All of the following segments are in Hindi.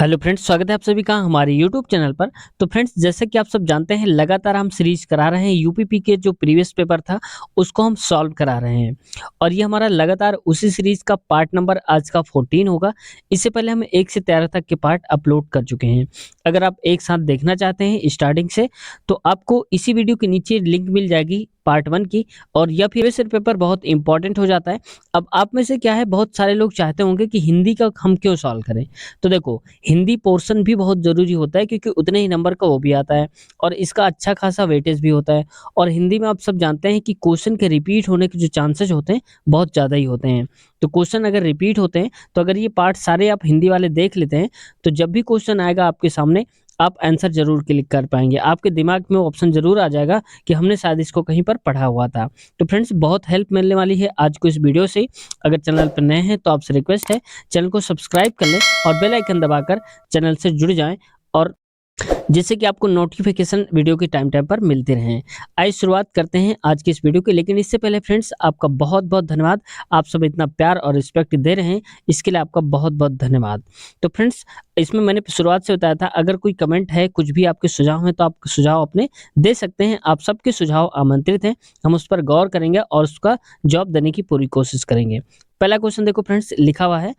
हेलो फ्रेंड्स, स्वागत है आप सभी का हमारे यूट्यूब चैनल पर। तो फ्रेंड्स, जैसे कि आप सब जानते हैं, लगातार हम सीरीज करा रहे हैं। यूपीपी के जो प्रीवियस पेपर था उसको हम सॉल्व करा रहे हैं और ये हमारा लगातार उसी सीरीज का पार्ट नंबर आज का 14 होगा। इससे पहले हम 1 से 13 तक के पार्ट अपलोड कर चुके हैं। अगर आप एक साथ देखना चाहते हैं स्टार्टिंग से, तो आपको इसी वीडियो के नीचे लिंक मिल जाएगी पार्ट 1 की। और यह प्रीवियस पेपर बहुत इंपॉर्टेंट हो जाता है। अब आप में से क्या है, बहुत सारे लोग चाहते होंगे कि हिंदी का हम क्यों सॉल्व करें। तो देखो, हिंदी पोर्शन भी बहुत ज़रूरी होता है क्योंकि उतने ही नंबर का वो भी आता है और इसका अच्छा खासा वेटेज भी होता है। और हिंदी में आप सब जानते हैं कि क्वेश्चन के रिपीट होने के जो चांसेस होते हैं बहुत ज़्यादा ही होते हैं। तो क्वेश्चन अगर रिपीट होते हैं, तो अगर ये पार्ट सारे आप हिंदी वाले देख लेते हैं, तो जब भी क्वेश्चन आएगा आपके सामने, आप आंसर ज़रूर क्लिक कर पाएँगे। आपके दिमाग में ऑप्शन ज़रूर आ जाएगा कि हमने शायद इसको कहीं पर पढ़ा हुआ था। तो फ्रेंड्स, बहुत हेल्प मिलने वाली है आज को इस वीडियो से। अगर चैनल पर नए हैं तो आपसे रिक्वेस्ट है, चैनल को सब्सक्राइब कर लें और बेल आइकन दबाकर चैनल से जुड़ जाएँ, और जिससे कि आपको नोटिफिकेशन वीडियो के टाइम टाइम पर मिलते रहें। आइए शुरुआत करते हैं आज की इस वीडियो की, लेकिन इससे पहले फ्रेंड्स, आपका बहुत-बहुत धन्यवाद। आप सब इतना प्यार और रिस्पेक्ट दे रहे हैं, इसके लिए आपका बहुत-बहुत धन्यवाद। तो फ्रेंड्स, इसमें मैंने शुरुआत से बताया था, अगर कोई कमेंट है, कुछ भी आपके सुझाव हैं, तो आप सुझाव अपने दे सकते हैं। आप सबके सुझाव आमंत्रित हैं, हम उस पर गौर करेंगे और उसका जवाब देने की पूरी कोशिश करेंगे। पहला क्वेश्चन देखो फ्रेंड्स, लिखा हुआ है,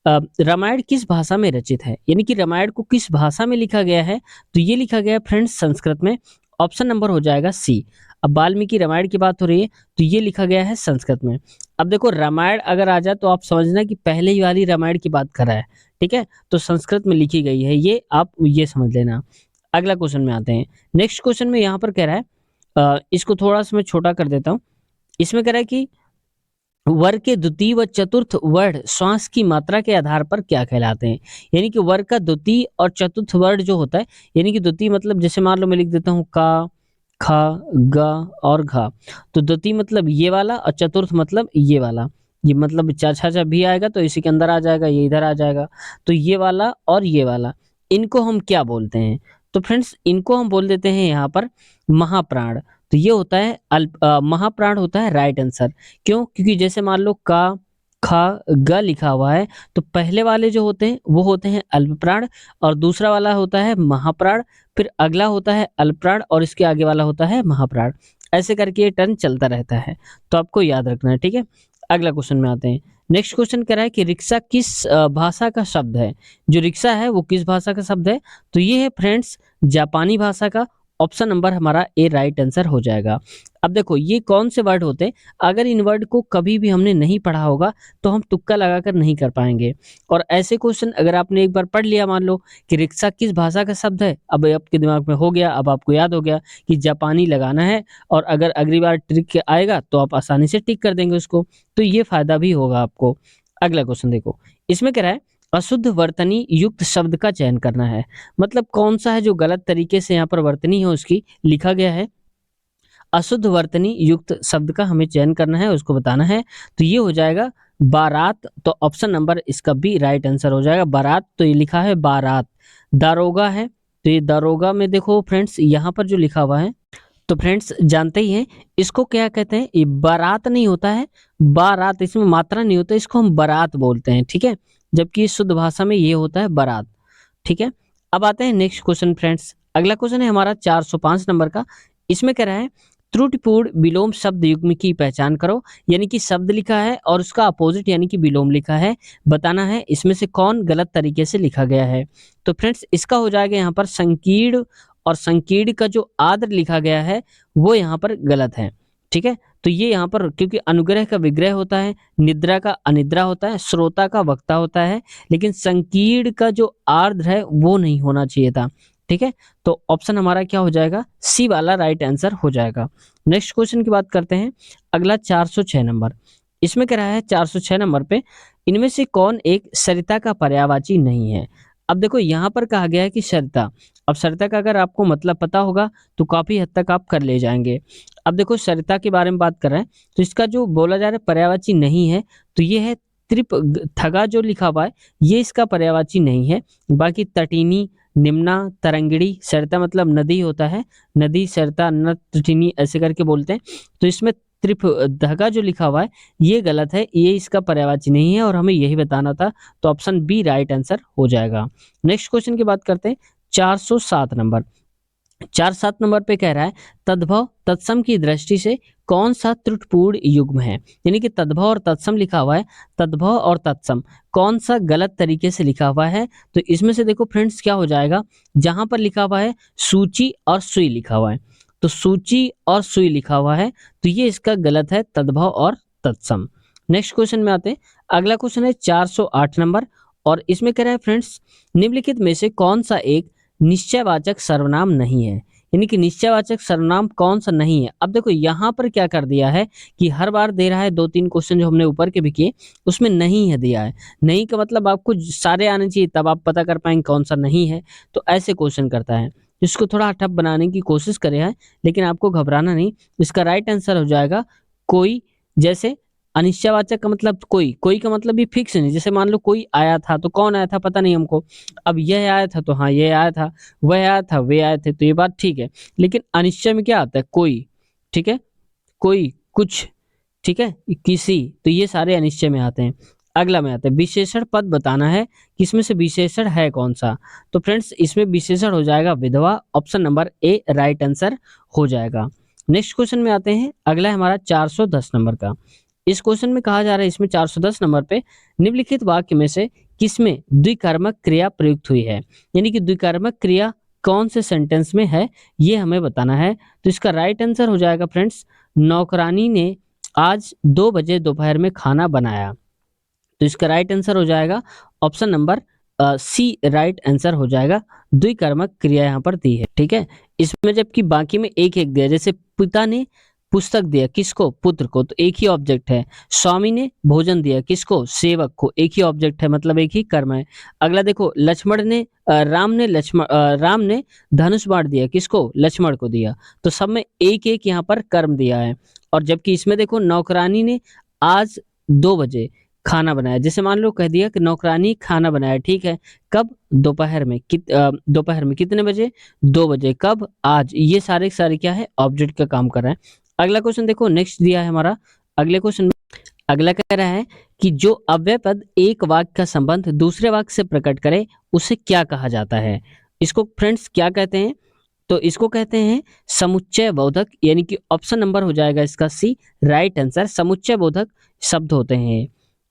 रामायण किस भाषा में रचित है? यानी कि रामायण को किस भाषा में लिखा गया है? तो ये लिखा गया है फ्रेंड्स संस्कृत में। ऑप्शन नंबर हो जाएगा सी। अब वाल्मीकि रामायण की बात हो रही है, तो ये लिखा गया है संस्कृत में। अब देखो, रामायण अगर आ जाए तो आप समझना कि पहले ही वाली रामायण की बात कर रहा है, ठीक है? तो संस्कृत में लिखी गई है, ये आप ये समझ लेना। अगला क्वेश्चन में आते हैं। नेक्स्ट क्वेश्चन में यहाँ पर कह रहा है, इसको थोड़ा-सा मैं छोटा कर देता हूँ। इसमें कह रहा है कि वर्ग के द्वितीय व चतुर्थ वर्ण श्वास की मात्रा के आधार पर क्या कहलाते हैं? यानी कि वर्ग का द्वितीय और चतुर्थ वर्ण जो होता है, यानी कि द्वितीय मतलब जैसे मान लो मैं लिख देता हूँ का, खा, गा और घा। तो द्वितीय मतलब ये वाला और चतुर्थ मतलब ये वाला। ये मतलब चा छा छा भी आएगा तो इसी के अंदर आ जाएगा, ये इधर आ जाएगा। तो ये वाला और ये वाला, इनको हम क्या बोलते हैं? तो फ्रेंड्स, इनको हम बोल देते हैं यहाँ पर महाप्राण। तो ये होता है महाप्राण होता है राइट आंसर। क्यों? क्योंकि जैसे मान लो का, खा, ग लिखा हुआ है, तो पहले वाले जो होते हैं वो होते हैं अल्पप्राण और दूसरा वाला होता है महाप्राण, फिर अगला होता है अल्पप्राण और इसके आगे वाला होता है महाप्राण। ऐसे करके ये टर्न चलता रहता है, तो आपको याद रखना है, ठीक है? अगला क्वेश्चन में आते हैं। नेक्स्ट क्वेश्चन कह रहा है कि रिक्शा किस भाषा का शब्द है? जो रिक्शा है वो किस भाषा का शब्द है? तो ये है फ्रेंड्स जापानी भाषा का। ऑप्शन नंबर हमारा ए राइट आंसर हो जाएगा। अब देखो, ये कौन से वर्ड होते हैं, अगर इन वर्ड को कभी भी हमने नहीं पढ़ा होगा तो हम तुक्का लगाकर नहीं कर पाएंगे। और ऐसे क्वेश्चन अगर आपने एक बार पढ़ लिया, मान लो कि रिक्शा किस भाषा का शब्द है, अब आपके दिमाग में हो गया, अब आपको याद हो गया कि जापानी लगाना है, और अगर अगली बार ट्रिक आएगा तो आप आसानी से टिक कर देंगे उसको। तो ये फायदा भी होगा आपको। अगला क्वेश्चन देखो, इसमें कह रहा है अशुद्ध वर्तनी युक्त शब्द का चयन करना है। मतलब कौन सा है जो गलत तरीके से यहाँ पर वर्तनी है उसकी लिखा गया है। अशुद्ध वर्तनी युक्त शब्द का हमें चयन करना है, उसको बताना है। तो ये हो जाएगा बारात। तो ऑप्शन नंबर इसका भी राइट आंसर हो जाएगा बारात। तो ये लिखा है बारात। दारोगा है, तो ये दारोगा में देखो फ्रेंड्स, यहाँ पर जो लिखा हुआ है, तो फ्रेंड्स जानते ही हैं इसको क्या कहते हैं। ये बारात नहीं होता है, बारात, इसमें मात्रा नहीं होता, इसको हम बारात बोलते हैं, ठीक है? जबकि शुद्ध भाषा में ये होता है बारात, ठीक है? अब आते हैं नेक्स्ट क्वेश्चन फ्रेंड्स। अगला क्वेश्चन है हमारा 405 नंबर का। इसमें कह रहा है त्रुटिपूर्ण विलोम शब्द युग्म की पहचान करो। यानी कि शब्द लिखा है और उसका अपोजिट यानी कि विलोम लिखा है, बताना है इसमें से कौन गलत तरीके से लिखा गया है। तो फ्रेंड्स, इसका हो जाएगा यहाँ पर संकीर्ण, और संकीर्ण का जो आद्र लिखा गया है वो यहाँ पर गलत है, ठीक है? तो ये यहाँ पर, क्योंकि अनुग्रह का विग्रह होता है, निद्रा का अनिद्रा होता है, श्रोता का वक्ता होता है, लेकिन संकीर्ण का जो आर्द्र है वो नहीं होना चाहिए था, ठीक है? तो ऑप्शन हमारा क्या हो जाएगा, सी वाला राइट आंसर हो जाएगा। नेक्स्ट क्वेश्चन की बात करते हैं। अगला 406 नंबर। इसमें कह रहा है 406 नंबर पे, इनमें से कौन एक सरिता का पर्यायवाची नहीं है? अब देखो, यहाँ पर कहा गया है कि सरिता। अब सरिता का अगर आपको मतलब पता होगा तो काफी हद तक आप कर ले जाएंगे। अब देखो, सरिता के बारे में बात कर रहे हैं, तो इसका जो बोला जा रहा है पर्यायवाची नहीं है, तो ये है थगा जो लिखा हुआ है, ये इसका पर्यायवाची नहीं है। बाकी तटीनी, निम्ना, तरंगिणी, सरिता मतलब नदी होता है, नदी, सरिता, नद, तटीनी ऐसे करके बोलते हैं। तो इसमें त्रिप धागा जो लिखा हुआ है ये गलत है, ये इसका पर्यायवाची नहीं है और हमें यही बताना था, तो ऑप्शन बी राइट आंसर हो जाएगा। नेक्स्ट क्वेश्चन की बात करते हैं 407 नंबर। 4-7 नंबर पे कह रहा है तद्भव तत्सम की दृष्टि से कौन सा त्रुटिपूर्ण युग्म है। यानी कि तद्भव और तत्सम लिखा हुआ है, तद्भव और तत्सम कौन सा गलत तरीके से लिखा हुआ है। तो इसमें से देखो फ्रेंड्स क्या हो जाएगा, जहां पर लिखा हुआ है सूची और सुई लिखा हुआ है, तो सूची और सुई लिखा हुआ है, तो ये इसका गलत है, तद्भव और तत्सम। नेक्स्ट क्वेश्चन में आते हैं। अगला क्वेश्चन है 408 नंबर और इसमें कह रहा है फ्रेंड्स निम्नलिखित में से कौन सा एक निश्चयवाचक सर्वनाम नहीं है। यानी कि निश्चयवाचक सर्वनाम कौन सा नहीं है। अब देखो यहाँ पर क्या कर दिया है कि हर बार दे रहा है, 2-3 क्वेश्चन जो हमने ऊपर के भी किए उसमें नहीं है दिया है। नहीं का मतलब आपको सारे आने चाहिए, तब आप पता कर पाएंगे कौन सा नहीं है, तो ऐसे क्वेश्चन करता है। इसको थोड़ा टफ बनाने की कोशिश करे है, लेकिन आपको घबराना नहीं। इसका राइट आंसर हो जाएगा कोई। जैसे अनिश्चयवाचक का मतलब कोई, कोई का मतलब भी फिक्स नहीं। जैसे मान लो कोई आया था, तो कौन आया था पता नहीं हमको। अब यह आया था तो हाँ ये आया था, वह आया था वे आए थे, तो ये बात ठीक है। लेकिन अनिश्चय में क्या आता है, कोई, ठीक है, कोई, कुछ, ठीक है, किसी, तो ये सारे अनिश्चय में आते हैं। अगला में आता है विशेषण पद बताना है, किसमें से विशेषण है कौन सा। तो फ्रेंड्स इसमें विशेषण हो जाएगा विधवा, option number A right answer हो जाएगा। नेक्स्ट क्वेश्चन में आते हैं। अगला है हमारा 410 नंबर का। इस क्वेश्चन में कहा जा रहा है, इसमें 410 नंबर पे निम्नलिखित वाक्य में से किसमें द्विकर्मक क्रिया प्रयुक्त हुई है। यानी कि द्विकर्मक क्रिया कौन से सेंटेंस में है, ये हमें बताना है। तो इसका राइट आंसर हो जाएगा फ्रेंड्स नौकरानी ने आज 2 बजे दोपहर में खाना बनाया। तो इसका राइट आंसर हो जाएगा option number C right answer हो जाएगा। द्विकर्मक क्रिया यहाँ पर दी है, ठीक है। इसमें जबकि बाकी में एक एक दिया, जैसे पिता ने पुस्तक दिया किसको, पुत्र को, तो एक ही ऑब्जेक्ट है। स्वामी ने भोजन दिया किसको, सेवक को, एक ही ऑब्जेक्ट है, मतलब एक ही कर्म है। अगला देखो लक्ष्मण ने राम ने धनुष बाण दिया किसको, लक्ष्मण को दिया। तो सब में एक एक यहाँ पर कर्म दिया है। और जबकि इसमें देखो नौकरानी ने आज 2 बजे खाना बनाया। जैसे मान लो कह दिया कि नौकरानी खाना बनाया, ठीक है, कब, दोपहर में। दोपहर में कितने बजे, 2 बजे। कब, आज। ये सारे के सारे क्या है, ऑब्जेक्ट का काम कर रहे हैं। अगला क्वेश्चन देखो नेक्स्ट दिया है हमारा। अगले क्वेश्चन में अगला कह रहा है कि जो अव्यय पद एक वाक्य का संबंध दूसरे वाक्य से प्रकट करे उसे क्या कहा जाता है। इसको फ्रेंड्स क्या कहते हैं, तो इसको कहते हैं समुच्चय बोधक। यानी कि ऑप्शन नंबर हो जाएगा इसका सी राइट आंसर। समुच्चय बोधक शब्द होते हैं,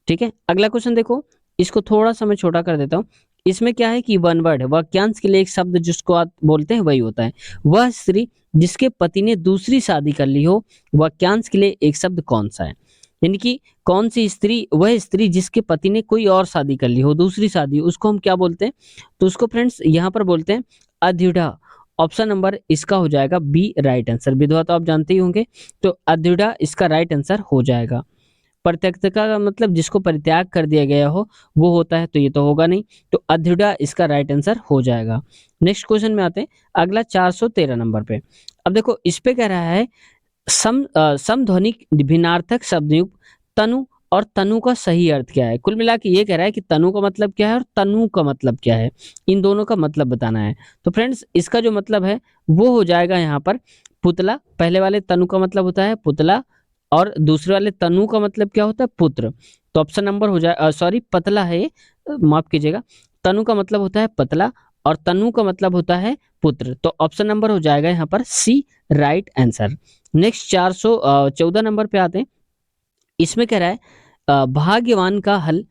ठीक है। अगला क्वेश्चन देखो, इसको थोड़ा सा मैं छोटा कर देता हूँ। इसमें क्या है कि वन वर्ड वाक्यांश के लिए एक शब्द जिसको आप बोलते हैं वही होता है। वह स्त्री जिसके पति ने दूसरी शादी कर ली हो, वाक्यांश के लिए एक शब्द कौन सा है। यानी कि कौन सी स्त्री, वह स्त्री जिसके पति ने कोई और शादी कर ली हो, दूसरी शादी, उसको हम क्या बोलते हैं। तो उसको फ्रेंड्स यहाँ पर बोलते हैं अद्विधा। ऑप्शन नंबर इसका हो जाएगा बी राइट आंसर। विधवा तो आप जानते ही होंगे, तो अद्विधा इसका राइट आंसर हो जाएगा। परित्यक्ता का मतलब जिसको परित्याग कर दिया गया हो वो होता है, तो ये तो होगा नहीं, तो अद्विधा इसका राइट आंसर हो जाएगा। नेक्स्ट क्वेश्चन में आते हैं। अगला 413 नंबर पे। अब देखो इस पे कह रहा है समध्वनिक भिन्नार्थक शब्दयुक्त तनु और तनु का सही अर्थ क्या है। कुल मिला के ये कह रहा है कि तनु का मतलब क्या है और तनु का मतलब क्या है, इन दोनों का मतलब बताना है। तो फ्रेंड्स इसका जो मतलब है वो हो जाएगा यहाँ पर पुतला। पहले वाले तनु का मतलब होता है पुतला और दूसरे वाले तनु का मतलब क्या होता है, पुत्र। तो ऑप्शन नंबर हो जाए सॉरी पतला है ये, माफ कीजिएगा। तनु का मतलब होता है पतला और तनु का मतलब होता है पुत्र। तो ऑप्शन नंबर हो जाएगा यहाँ पर सी राइट आंसर। नेक्स्ट 414 नंबर पे आते हैं। इसमें कह रहा है भाग्यवान का हल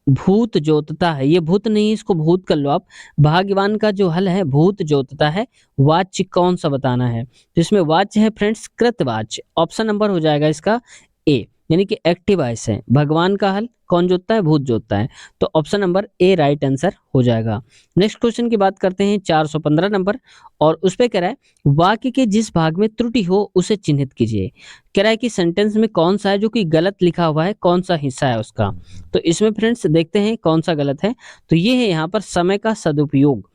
भूत जोतता है। ये भूत नहीं, इसको भूत कर लो आप। भाग्यवान का जो हल है भूत जोतता है, वाच्य कौन सा बताना है। तो इसमें वाच्य है फ्रेंड्स कृतवाच्य। ऑप्शन नंबर हो जाएगा इसका ए, यानी कि एक्टिव वॉइस है। भगवान का हल कौन जोतता है, भूत जोतता है। तो option number A right answer हो जाएगा। नेक्स्ट क्वेश्चन की बात करते हैं 415 नंबर और उस पे कह रहा है वाक्य के जिस भाग में त्रुटि हो उसे चिन्हित कीजिए। कह रहा है कि सेंटेंस में कौन सा है जो कि गलत लिखा हुआ है, कौन सा हिस्सा है उसका। तो इसमें फ्रेंड्स देखते हैं कौन सा गलत है। तो ये है यहाँ पर समय का सदुपयोग।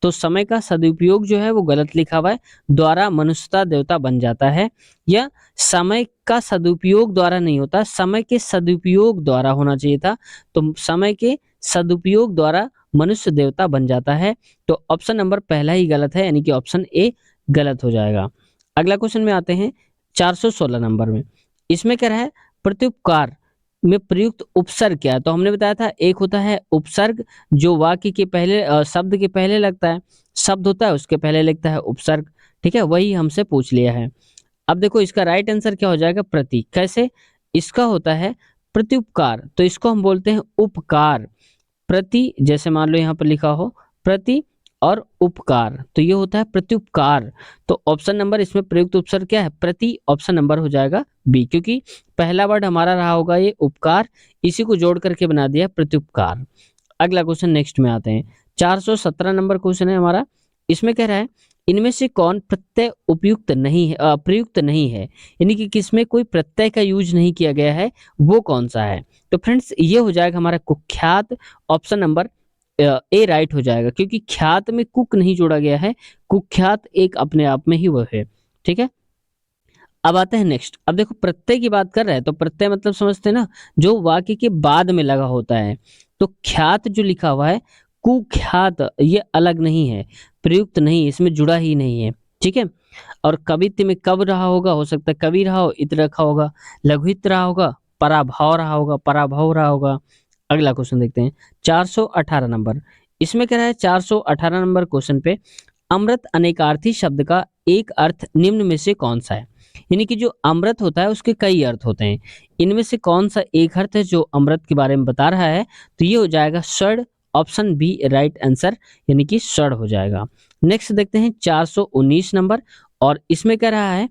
तो समय का सदुपयोग जो है वो गलत लिखा हुआ है, द्वारा मनुष्यता देवता बन जाता है। या समय का सदुपयोग द्वारा नहीं होता, समय के सदुपयोग द्वारा होना चाहिए था। तो समय के सदुपयोग द्वारा मनुष्य देवता बन जाता है। तो ऑप्शन नंबर पहला ही गलत है, यानी कि ऑप्शन ए गलत हो जाएगा। अगला क्वेश्चन में आते हैं 416 नंबर में। इसमें क्या रहा है, प्रत्युपकार में प्रयुक्त उपसर्ग क्या है? तो हमने बताया था एक होता है उपसर्ग जो वाक्य के पहले शब्द के पहले लगता है, शब्द होता है उसके पहले लगता है उपसर्ग। ठीक है, वही हमसे पूछ लिया है। अब देखो इसका राइट आंसर क्या हो जाएगा, प्रति। कैसे? इसका होता है प्रत्युपकार, तो इसको हम बोलते हैं उपकार। प्रति, जैसे मान लो यहाँ पर लिखा हो प्रति और उपकार, तो ये होता है प्रत्युपकार। तो ऑप्शन नंबर इसमें प्रयुक्त उपसर्ग क्या है, प्रति। ऑप्शन नंबर हो जाएगा बी, क्योंकि पहला वर्ड हमारा रहा होगा ये उपकार, इसी को जोड़ करके बना दिया प्रत्युपकार। अगला क्वेश्चन नेक्स्ट में आते हैं। 417 नंबर क्वेश्चन है हमारा। इसमें कह रहा है इनमें से कौन प्रत्यय उपयुक्त नहीं है, प्रयुक्त नहीं है, यानी कि किसमें कोई प्रत्यय का यूज नहीं किया गया है, वो कौन सा है? तो फ्रेंड्स ये हो जाएगा हमारा कुख्यात। ऑप्शन नंबर ए राइट हो जाएगा, क्योंकि ख्यात में कुक नहीं जोड़ा गया है, कुख्यात एक अपने आप में ही वह है। ठीक है, अब आते हैं नेक्स्ट। अब देखो प्रत्यय की बात कर रहे हैं, तो प्रत्यय मतलब समझते हैं ना, जो वाक्य के बाद में लगा होता है। तो ख्यात जो लिखा हुआ है, कुख्यात, ये अलग नहीं है, प्रयुक्त नहीं, इसमें जुड़ा ही नहीं है। ठीक है, और कवित्व में कब रहा होगा, हो सकता है कवि रहा हो, इत रखा होगा, लघुहित रहा होगा, पराभाव रहा होगा, पराभव रहा होगा। अगला क्वेश्चन देखते हैं 418 नंबर। इसमें क्या है, 418 नंबर क्वेश्चन पे अमृत अनेकार्थी शब्द का एक अर्थ निम्न में से कौन सा है? यानी कि जो अमृत होता है उसके कई अर्थ होते हैं, इनमें से कौन सा एक अर्थ है जो अमृत के बारे में बता रहा है? तो ये हो जाएगा षड। ऑप्शन बी राइट आंसर, यानी कि षड हो जाएगा। नेक्स्ट देखते हैं 419 नंबर, और इसमें कह रहा है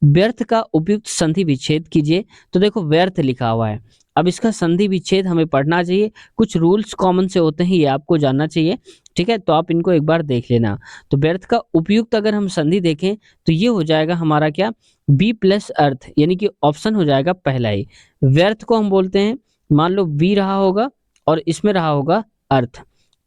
व्यर्थ का उपयुक्त संधि विच्छेद कीजिए। तो देखो व्यर्थ लिखा हुआ है, अब इसका संधि विच्छेद हमें पढ़ना चाहिए, कुछ रूल्स कॉमन से होते हैं, ये आपको जानना चाहिए। ठीक है, तो आप इनको एक बार देख लेना। तो व्यर्थ का उपयुक्त अगर हम संधि देखें तो ये हो जाएगा हमारा क्या, बी प्लस अर्थ, यानी कि ऑप्शन हो जाएगा पहला ही। व्यर्थ को हम बोलते हैं, मान लो बी रहा होगा और इसमें रहा होगा अर्थ,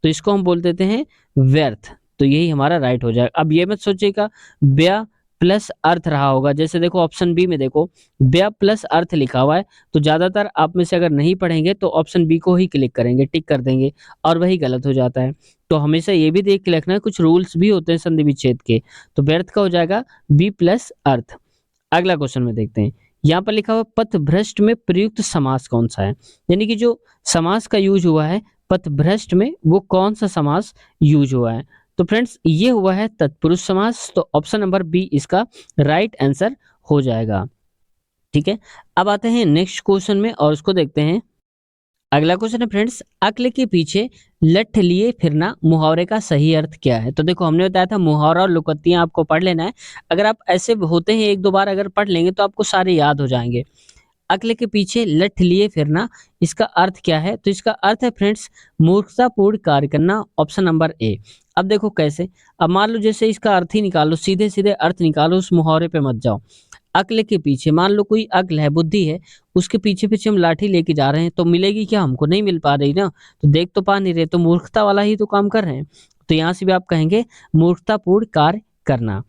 तो इसको हम बोल देते हैं व्यर्थ। तो यही हमारा राइट हो जाएगा। अब ये मत सोचिएगा व्या प्लस अर्थ रहा होगा, जैसे देखो ऑप्शन बी में देखो व्या प्लस अर्थ लिखा हुआ है, तो ज्यादातर आप में से अगर नहीं पढ़ेंगे तो ऑप्शन बी को ही क्लिक करेंगे, टिक कर देंगे, और वही गलत हो जाता है। तो हमेशा ये भी देख के रखना है, कुछ रूल्स भी होते हैं संधि विच्छेद के। तो व्यर्थ का हो जाएगा बी प्लस अर्थ। अगला क्वेश्चन में देखते हैं, यहाँ पर लिखा हुआ पथभ्रष्ट में प्रयुक्त समास कौन सा है? यानी कि जो समास का यूज हुआ है पथभ्रष्ट में, वो कौन सा समास यूज हुआ है? तो फ्रेंड्स ये हुआ है तत्पुरुष समास, तो ऑप्शन नंबर बी इसका राइट आंसर हो जाएगा। ठीक है, अब आते हैं नेक्स्ट क्वेश्चन में और उसको देखते हैं। अगला क्वेश्चन है फ्रेंड्स, अक्ल के पीछे लठ लिए फिरना मुहावरे का सही अर्थ क्या है? तो देखो हमने बताया था मुहावरा और लोकोक्तियां आपको पढ़ लेना है। अगर आप ऐसे होते हैं एक दो बार अगर पढ़ लेंगे तो आपको सारे याद हो जाएंगे। अक्ल के पीछे लठ लिए फिरना, इसका अर्थ क्या है? तो इसका अर्थ है फ्रेंड्स मूर्खतापूर्ण कार्य करना। Option number A. अब देखो कैसे, अब मान लो जैसे इसका अर्थ ही निकालो, सीधे सीधे अर्थ निकालो, उस मुहावरे पे मत जाओ। अक्ल के पीछे, मान लो कोई अक्ल है, बुद्धि है, उसके पीछे पीछे हम लाठी लेके जा रहे हैं, तो मिलेगी क्या? हमको नहीं मिल पा रही ना, तो देख तो पा नहीं रहे, तो मूर्खता वाला ही तो काम कर रहे हैं। तो यहाँ से भी आप कहेंगे मूर्खतापूर्ण कार्य करना।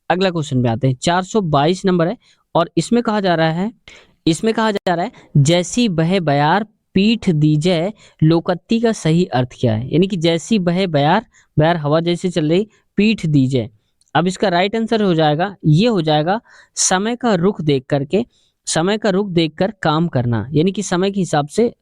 अगला क्वेश्चन पे आते हैं, 422 नंबर है, और इसमें कहा जा रहा है जैसी बहे बयार पीठ दीजय लोकत्ति का सही अर्थ क्या है? यानी कि जैसी बहे बयार, बयार हवा जैसे चल रही, पीठ दीजय। अब इसका राइट आंसर हो जाएगा, ये हो जाएगा समय का रुख देख करके, समय का रुख देखकर काम करना, यानी कि समय के हिसाब से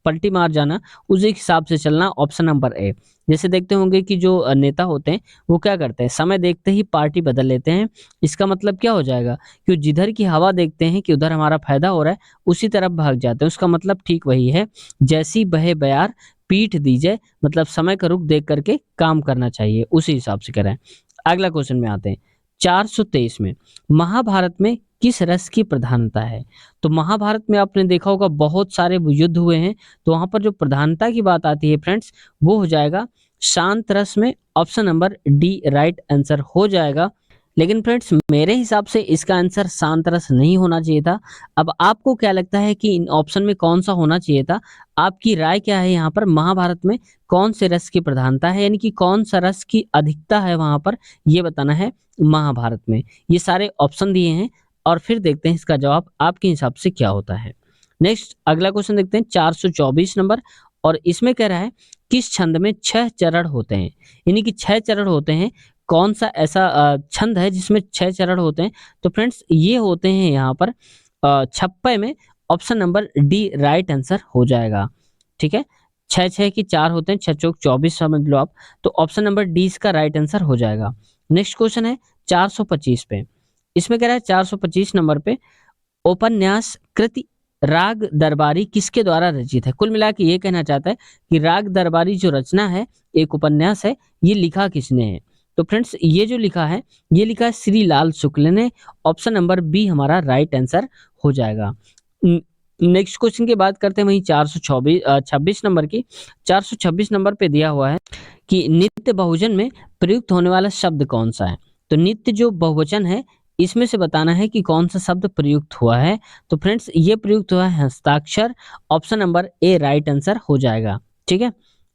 पलटी मार जाना, उसी हिसाब से चलना। Option number A. जैसे देखते होंगे कि जो नेता होते हैं वो क्या करते हैं, समय देखते ही पार्टी बदल लेते हैं। इसका मतलब क्या हो जाएगा कि जिधर की हवा देखते हैं कि उधर हमारा फायदा हो रहा है, उसी तरफ भाग जाते हैं। उसका मतलब ठीक वही है, जैसी बहे बयार पीठ दीजिए, मतलब समय का रुख देख करके काम करना चाहिए, उसी हिसाब से करें। अगला क्वेश्चन में आते हैं, 423 में महाभारत में किस रस की प्रधानता है? तो महाभारत में आपने देखा होगा बहुत सारे युद्ध हुए हैं, तो वहां पर जो प्रधानता की बात आती है फ्रेंड्स, वो हो जाएगा शांत रस में। Option number D right answer हो जाएगा। लेकिन फ्रेंड्स मेरे हिसाब से इसका आंसर शांत रस नहीं होना चाहिए था। अब आपको क्या लगता है कि इन ऑप्शन में कौन सा होना चाहिए था? आपकी राय क्या है यहाँ पर, महाभारत में कौन से रस की प्रधानता है, यानी कि कौन सा रस की अधिकता है वहां पर, ये बताना है महाभारत में। ये सारे ऑप्शन दिए हैं और फिर देखते हैं इसका जवाब आपके हिसाब से क्या होता है। नेक्स्ट अगला क्वेश्चन देखते हैं, 424 नंबर, और इसमें कह रहा है किस छंद में 6 चरण होते हैं? यानी कि 6 चरण होते हैं, कौन सा ऐसा छंद है जिसमें 6 चरण होते हैं? तो फ्रेंड्स ये होते हैं यहाँ पर छप्पे में option number D right answer हो जाएगा। ठीक है, 6 की 4 होते हैं, 6 चौक 24 समझ लो आप, तो ऑप्शन नंबर डी इसका राइट आंसर हो जाएगा। नेक्स्ट क्वेश्चन है 425 पे। इसमें कह रहा है 425 नंबर पे उपन्यास कृति राग दरबारी किसके द्वारा रचित है। कुल मिला के ये कहना चाहता है कि राग दरबारी जो रचना है, एक उपन्यास है, ये लिखा किसने है। तो फ्रेंड्स ये जो लिखा है, ये लिखा है श्री लाल शुक्ल ने। ऑप्शन नंबर बी हमारा राइट आंसर हो जाएगा। नेक्स्ट क्वेश्चन की बात करते हैं वही 426 नंबर की। 426 नंबर पे दिया हुआ है कि नित्य बहुवचन में प्रयुक्त होने वाला शब्द कौन सा है। तो नित्य जो बहुवचन है, इसमें से बताना है कि कौन सा शब्द प्रयुक्त हुआ है। तो फ्रेंड्स ये प्रयुक्त हुआ है हस्ताक्षर। Option number A right answer हो जाएगा। ठीक है,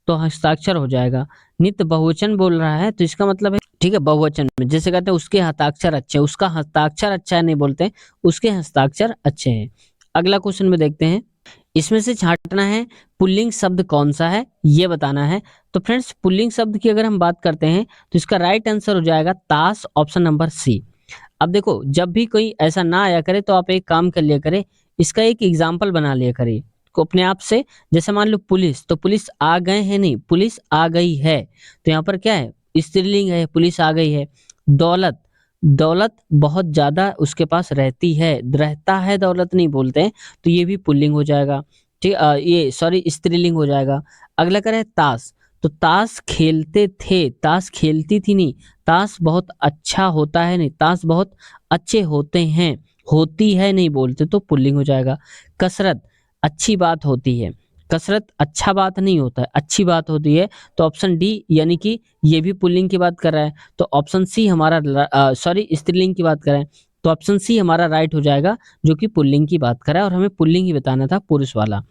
तो हस्ताक्षर हो जाएगा। नित्य बहुवचन बोल रहा है तो इसका मतलब है, ठीक है, बहुवचन में जैसे कहते हैं उसके हस्ताक्षर अच्छे, उसका हस्ताक्षर अच्छा है नहीं बोलते, उसके हस्ताक्षर अच्छे हैं। अगला क्वेश्चन में देखते हैं, इसमें से छांटना है पुल्लिंग शब्द कौन सा है, ये बताना है। तो फ्रेंड्स पुल्लिंग शब्द की अगर हम बात करते हैं तो इसका राइट आंसर हो जाएगा ताश। Option number C. अब देखो जब भी कोई ऐसा ना आया करे तो आप एक काम कर लिया करे, इसका एक एग्जाम्पल बना लिया करे को अपने आप से। जैसे मान लो पुलिस, तो पुलिस आ गए हैं नहीं, पुलिस आ गई है। तो यहाँ पर क्या है, स्त्रीलिंग है, पुलिस आ गई है। दौलत, दौलत बहुत ज्यादा उसके पास रहती है, रहता है दौलत नहीं बोलते हैं, तो ये भी पुल्लिंग हो जाएगा। ठीक, ये सॉरी स्त्रीलिंग हो जाएगा। अगला क्या है ताश, तो ताश खेलते थे, ताश खेलती थी नहीं, ताश बहुत अच्छा होता है नहीं, ताश बहुत अच्छे होते हैं, होती है नहीं बोलते, तो पुल्लिंग हो जाएगा। कसरत अच्छी बात होती है, कसरत अच्छा बात नहीं होता है, अच्छी बात होती है, तो ऑप्शन डी यानी कि ये भी पुल्लिंग की बात कर रहा है, तो ऑप्शन सी हमारा सॉरी स्त्रीलिंग की बात कर रहे हैं, तो ऑप्शन सी हमारा राइट हो जाएगा, जो कि पुल्लिंग की बात कर रहा है और हमें पुल्लिंग ही बताना था पुरुष वाला।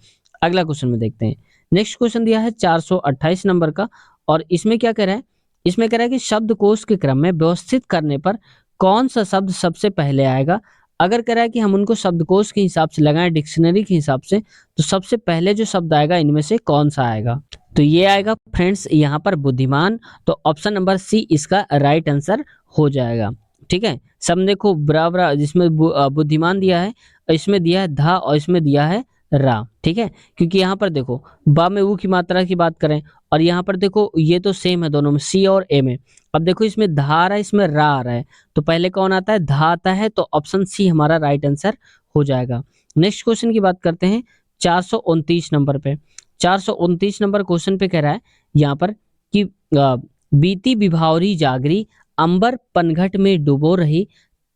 अगला क्वेश्चन में देखते हैं। नेक्स्ट क्वेश्चन दिया है 428 नंबर का, और इसमें क्या कह रहा है, इसमें कह रहा है कि शब्दकोश के क्रम में व्यवस्थित करने पर कौन सा शब्द सबसे पहले आएगा। अगर कह रहा है कि हम उनको शब्दकोश के हिसाब से लगाएं, डिक्शनरी के हिसाब से, तो सबसे पहले जो शब्द आएगा इनमें से कौन सा आएगा। तो ये आएगा फ्रेंड्स यहाँ पर बुद्धिमान। तो ऑप्शन नंबर सी इसका राइट आंसर हो जाएगा। ठीक है, सब देखो बराबर, जिसमें बुद्धिमान दिया है, इसमें दिया है धा और इसमें दिया है रा। ठीक है, क्योंकि यहाँ पर देखो बा में ऊ की मात्रा की बात करें, और यहाँ पर देखो ये तो सेम है दोनों में, सी और ए में। अब देखो इसमें धा आ रहा है, इसमें रा आ रहा है, तो पहले कौन आता है, धा आता है, तो ऑप्शन सी हमारा राइट आंसर हो जाएगा। नेक्स्ट क्वेश्चन की बात करते हैं 429 नंबर पे। 429 नंबर क्वेश्चन पे कह रहा है यहाँ पर कि बीती विभावरी जागरी, अंबर पनघट में डुबो रही,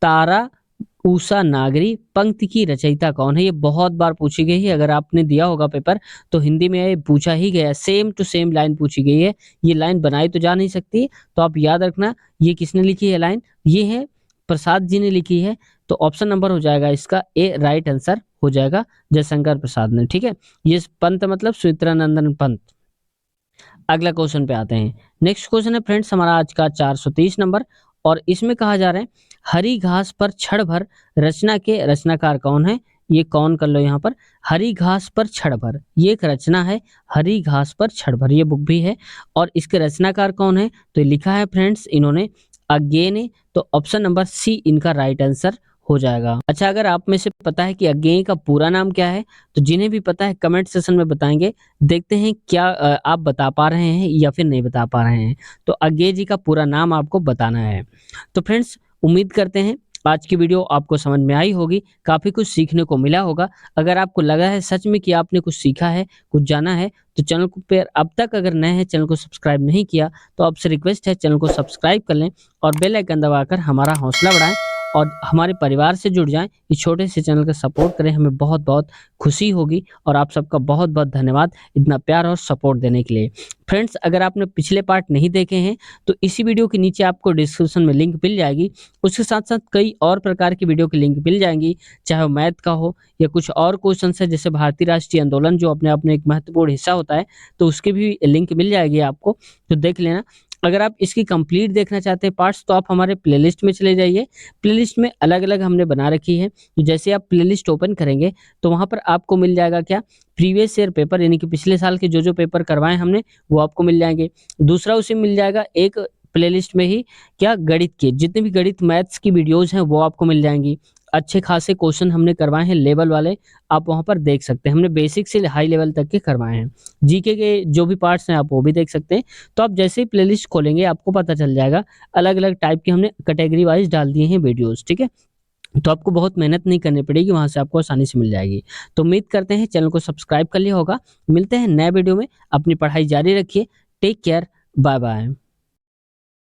तारा उषा नागरी, पंक्ति की रचयिता कौन है। ये बहुत बार पूछी गई है, अगर आपने दिया होगा पेपर तो हिंदी में ये पूछा ही गया, सेम टू सेम लाइन पूछी गई है। ये लाइन बनाई तो जा नहीं सकती, तो आप याद रखना ये किसने लिखी है लाइन, ये है प्रसाद जी ने लिखी है। तो ऑप्शन नंबर हो जाएगा इसका ए राइट आंसर हो जाएगा, जयशंकर प्रसाद ने। ठीक है, ये पंत मतलब सुमित्रानंदन पंत। अगला क्वेश्चन पे आते हैं। नेक्स्ट क्वेश्चन है फ्रेंड्स हमारा आज का 430 नंबर, और इसमें कहा जा रहा है हरी घास पर क्षण भर रचना के रचनाकार कौन है। ये कौन कर लो यहाँ पर, हरी घास पर क्षण भर, ये एक रचना है, हरी घास पर क्षण भर, ये बुक भी है, और इसके रचनाकार कौन है, तो लिखा है फ्रेंड्स इन्होंने अज्ञे ने। तो ऑप्शन नंबर सी इनका राइट आंसर हो जाएगा। अच्छा, अगर आप में से पता है कि अज्ञेय का पूरा नाम क्या है, तो जिन्हें भी पता है कमेंट सेशन में बताएंगे। देखते हैं क्या आप बता पा रहे हैं या फिर नहीं बता पा रहे हैं। तो अज्ञेय जी का पूरा नाम आपको बताना है। तो फ्रेंड्स उम्मीद करते हैं आज की वीडियो आपको समझ में आई होगी, काफ़ी कुछ सीखने को मिला होगा। अगर आपको लगा है सच में कि आपने कुछ सीखा है, कुछ जाना है, तो चैनल को पर अब तक अगर नए हैं, चैनल को सब्सक्राइब नहीं किया, तो आपसे रिक्वेस्ट है चैनल को सब्सक्राइब कर लें और बेल आइकन दबाकर हमारा हौसला बढ़ाएं और हमारे परिवार से जुड़ जाएं। इस छोटे से चैनल का सपोर्ट करें, हमें बहुत बहुत खुशी होगी। और आप सबका बहुत बहुत धन्यवाद इतना प्यार और सपोर्ट देने के लिए। फ्रेंड्स अगर आपने पिछले पार्ट नहीं देखे हैं तो इसी वीडियो के नीचे आपको डिस्क्रिप्शन में लिंक मिल जाएगी। उसके साथ साथ कई और प्रकार की वीडियो की लिंक मिल जाएंगी, चाहे वो मैथ का हो या कुछ और क्वेश्चन है, जैसे भारतीय राष्ट्रीय आंदोलन जो अपने आप में एक महत्वपूर्ण हिस्सा होता है, तो उसकी भी लिंक मिल जाएगी आपको, तो देख लेना। अगर आप इसकी कंप्लीट देखना चाहते हैं पार्ट्स, तो आप हमारे प्लेलिस्ट में चले जाइए। प्लेलिस्ट में अलग अलग हमने बना रखी है, तो जैसे आप प्लेलिस्ट ओपन करेंगे तो वहाँ पर आपको मिल जाएगा क्या, प्रीवियस ईयर पेपर, यानी कि पिछले साल के जो जो पेपर करवाए हमने वो आपको मिल जाएंगे। दूसरा उसे मिल जाएगा एक प्लेलिस्ट में ही क्या, गणित के जितने भी गणित मैथ्स की वीडियोस हैं वो आपको मिल जाएंगी। अच्छे खासे क्वेश्चन हमने करवाए हैं लेवल वाले, आप वहाँ पर देख सकते हैं। हमने बेसिक से हाई लेवल तक के करवाए हैं। जीके के जो भी पार्ट्स हैं आप वो भी देख सकते हैं। तो आप जैसे ही प्लेलिस्ट खोलेंगे आपको पता चल जाएगा, अलग-अलग टाइप के हमने कैटेगरी वाइज़ डाल दिए हैं वीडियोज़, ठीक है? तो आपको बहुत मेहनत नहीं करनी पड़ेगी, वहाँ से आपको आसानी से मिल जाएगी। तो उम्मीद करते हैं चैनल को सब्सक्राइब कर लिया होगा। मिलते हैं नए वीडियो में, अपनी पढ़ाई जारी रखिए। Take care, bye-bye.